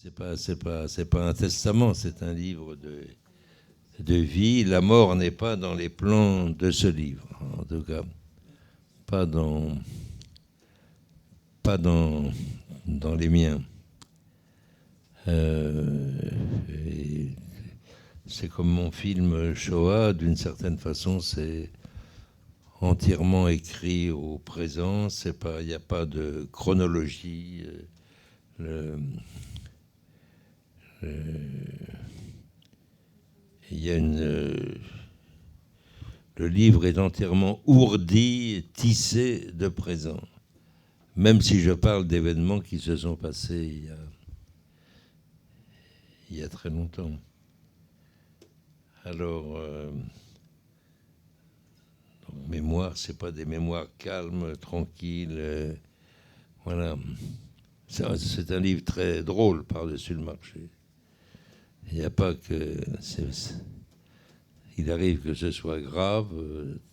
C'est pas un testament, c'est un livre de vie. La mort n'est pas dans les plans de ce livre, en tout cas, pas dans, pas dans les miens. Et c'est comme mon film Shoah, d'une certaine façon, c'est entièrement écrit au présent. Il n'y a pas de chronologie. Le- il y a le livre est entièrement ourdi, tissé de présent, même si je parle d'événements qui se sont passés il y a très longtemps. Alors, donc, mémoire, c'est pas des mémoires calmes, tranquilles. Voilà. C'est un livre très drôle par-dessus le marché. Il n'y a pas que. Il arrive que ce soit grave,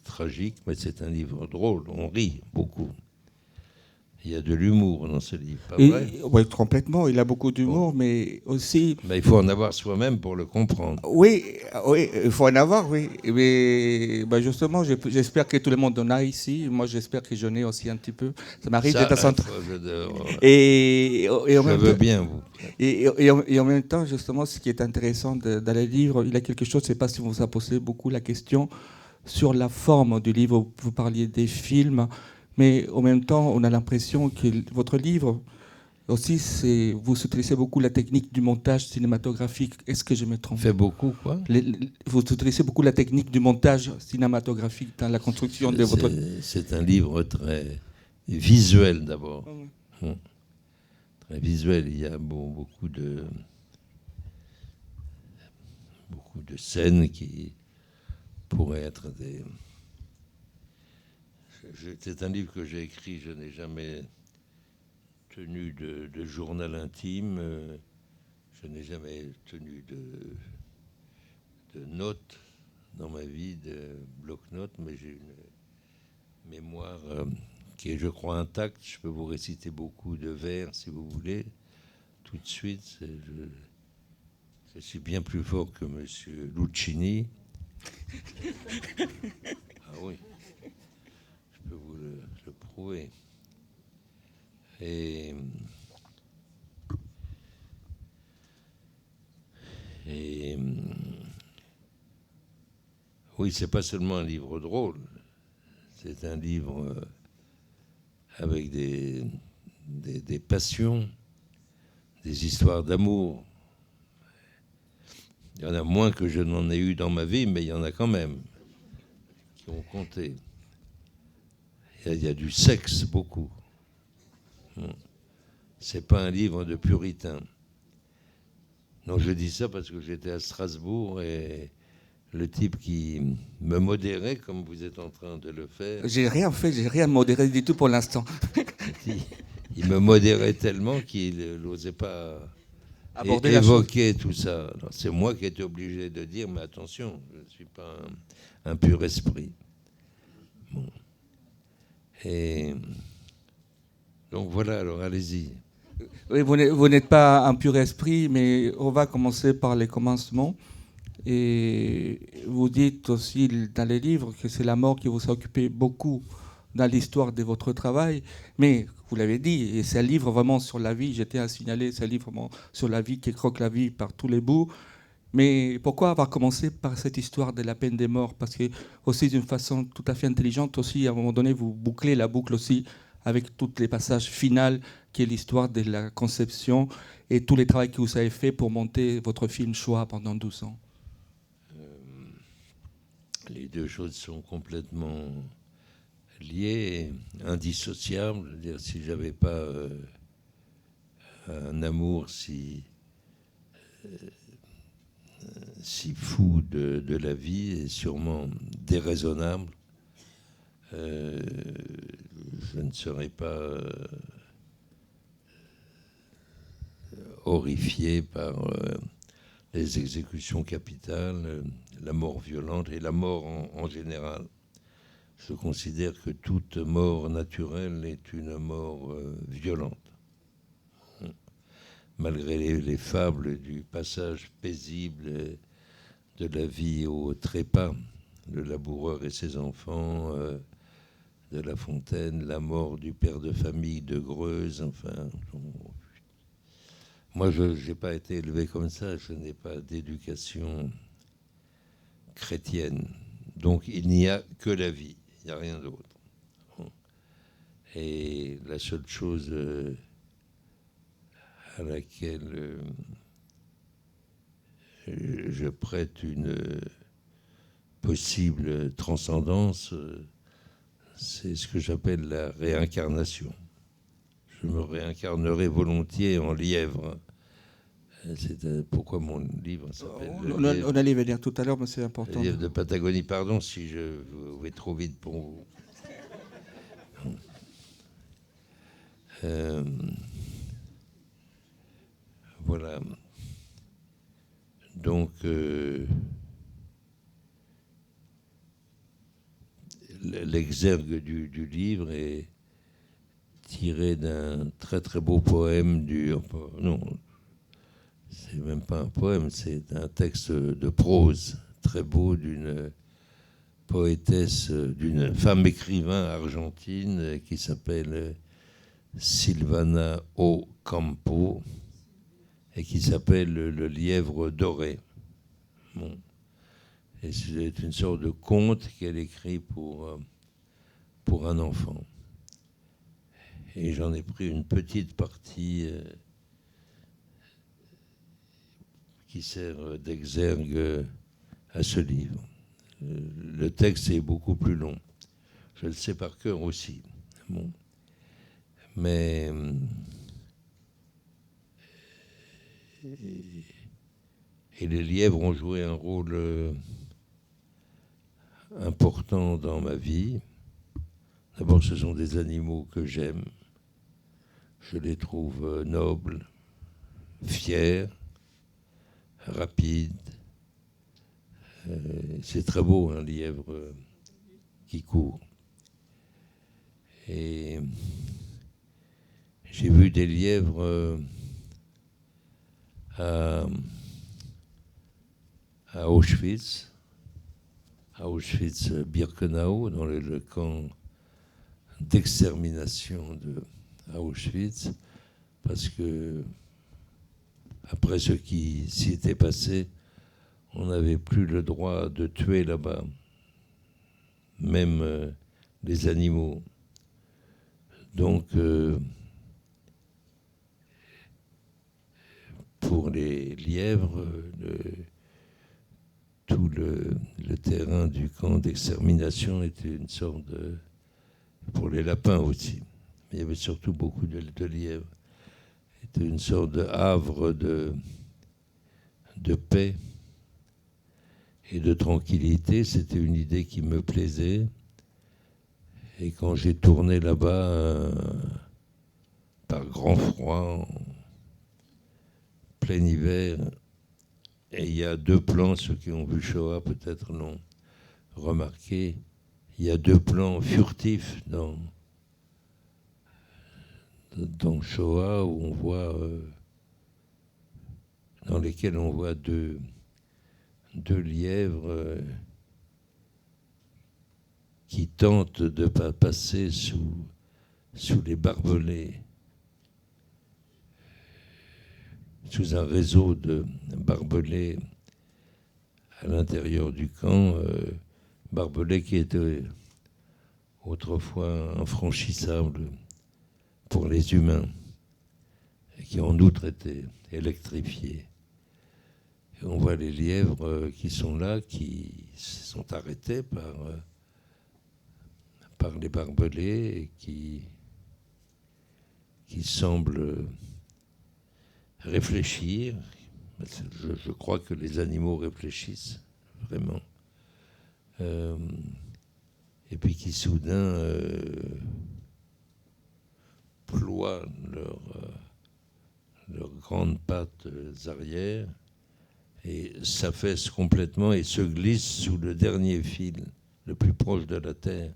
tragique, mais c'est un livre drôle. On rit beaucoup. Il y a de l'humour dans ce livre, pas vrai? Oui, complètement. Il a beaucoup Bon. d'humour, mais aussi. Mais il faut en avoir soi-même pour le comprendre. Oui, oui, il faut en avoir, oui. Mais bah, justement, j'espère que tout le monde en a ici. Moi, j'espère que j'en ai aussi un petit peu. Ça m'arrive Ça, d'être centre. Et en je même veux temps, bien vous. et en même temps, justement, ce qui est intéressant dans les livres, il y a quelque chose, je ne sais pas si vous a posé beaucoup la question sur la forme du livre. Vous parliez des films, mais en même temps, on a l'impression que votre livre, aussi, vous utilisez beaucoup la technique du montage cinématographique. Est-ce que je me trompe? Fait beaucoup, quoi. Vous utilisez beaucoup la technique du montage cinématographique dans la construction de votre... C'est un livre très visuel d'abord. Bon, très visuel. Il y a beaucoup de scènes qui pourraient être des. C'est un livre que j'ai écrit. Je n'ai jamais tenu de journal intime. Je n'ai jamais tenu de notes dans ma vie, de bloc-notes, mais j'ai une mémoire qui est, je crois, intacte. Je peux vous réciter beaucoup de vers, si vous voulez, tout de suite. Je suis bien plus fort que M. Lucchini. Ah oui, je peux vous le prouver. Et oui, c'est pas seulement un livre drôle, c'est un livre avec des passions, des histoires d'amour. Il y en a moins que je n'en ai eu dans ma vie, mais il y en a quand même qui ont compté. Il y a du sexe, beaucoup. C'est pas un livre de puritain. Donc je dis ça parce que j'étais à Strasbourg et le type qui me modérait, comme vous êtes en train de le faire, J'ai rien fait, j'ai rien modéré du tout pour l'instant. il me modérait tellement qu'il n'osait pas Aborder la chose. évoquer tout ça. Alors, c'est moi qui étais obligé de dire, mais attention, je ne suis pas un pur esprit. Bon. Et donc voilà, alors allez-y. Oui, vous n'êtes pas un pur esprit, mais on va commencer par les commencements. Et vous dites aussi dans les livres que c'est la mort qui vous a occupé beaucoup dans l'histoire de votre travail. Mais vous l'avez dit, et c'est un livre vraiment sur la vie, j'étais à signaler, c'est un livre vraiment sur la vie qui croque la vie par tous les bouts. Mais pourquoi avoir commencé par cette histoire de la peine des morts? Parce que aussi d'une façon tout à fait intelligente aussi, à un moment donné, vous bouclez la boucle aussi avec tous les passages finaux, qui est l'histoire de la conception et tous les travaux que vous avez fait pour monter votre film Shoah pendant 12 ans. Les deux choses sont complètement liées, indissociables. Je veux dire, si j'avais pas un amour si fou de la vie et sûrement déraisonnable, je ne serais pas horrifié par les exécutions capitales, la mort violente et la mort en général. Je considère que toute mort naturelle est une mort violente. malgré les fables du passage paisible de la vie au trépas, le laboureur et ses enfants, de La Fontaine, la mort du père de famille de Greuze, enfin... Moi, je n'ai pas été élevé comme ça, je n'ai pas d'éducation chrétienne. Donc, il n'y a que la vie, il n'y a rien d'autre. Et la seule chose à laquelle je prête une possible transcendance, c'est ce que j'appelle la réincarnation. Je me réincarnerai volontiers en lièvre. C'est pourquoi mon livre s'appelle on allait venir tout à l'heure, mais c'est important. Le lièvre de Patagonie. Pardon si je vais trop vite pour vous. Voilà. Donc, l'exergue du livre est tiré d'un très très beau poème non, c'est même pas un poème, c'est un texte de prose très beau d'une poétesse, d'une femme écrivain argentine qui s'appelle Silvana Ocampo et qui s'appelle Le lièvre doré. Bon. Et c'est une sorte de conte qu'elle écrit pour un enfant. Et j'en ai pris une petite partie qui sert d'exergue à ce livre. Le texte est beaucoup plus long. Je le sais par cœur aussi. Bon. Mais et les lièvres ont joué un rôle important dans ma vie. D'abord, ce sont des animaux que j'aime. Je les trouve nobles, fiers, rapides. C'est très beau, un lièvre qui court. Et j'ai vu des lièvres à Auschwitz, Auschwitz-Birkenau, dans le camp d'extermination de Auschwitz, parce que après ce qui s'y était passé, on n'avait plus le droit de tuer là-bas, même les animaux. Donc, pour les lièvres, tout le terrain du camp d'extermination était une sorte de... Pour les lapins aussi. Mais il y avait surtout beaucoup de lièvres. C'était une sorte de havre de paix et de tranquillité. C'était une idée qui me plaisait. Et quand j'ai tourné là-bas, par grand froid, en plein hiver, et il y a deux plans, ceux qui ont vu Shoah peut-être l'ont remarqué, il y a deux plans furtifs dans Shoah où on voit, dans lesquels on voit deux lièvres qui tentent de passer sous les barbelés, sous un réseau de barbelés à l'intérieur du camp, barbelés qui étaient autrefois infranchissables pour les humains et qui en outre étaient électrifiés. Et on voit les lièvres qui sont là, qui sont arrêtés par les barbelés et qui semblent réfléchir. Je crois que les animaux réfléchissent vraiment. Et puis qui soudain ploient leurs grandes pattes arrière et s'affaissent complètement et se glissent sous le dernier fil, le plus proche de la terre,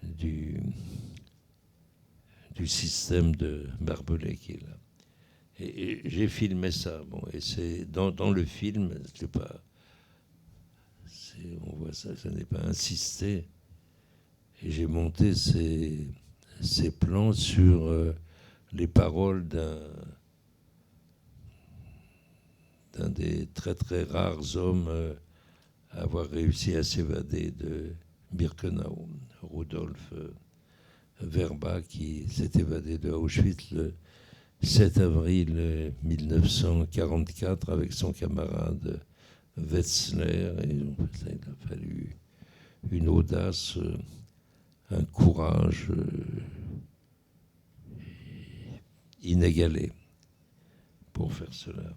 du système de barbelés qui est là. Et j'ai filmé ça. Bon, et c'est dans le film, c'est pas, on voit ça, ça n'est pas insisté. Et j'ai monté ces plans sur les paroles d'un des très très rares hommes à avoir réussi à s'évader de Birkenau, Rudolf Werba, qui s'est évadé de Auschwitz le 7 avril 1944 avec son camarade Wetzler. Et il a fallu une audace, un courage inégalé pour faire cela.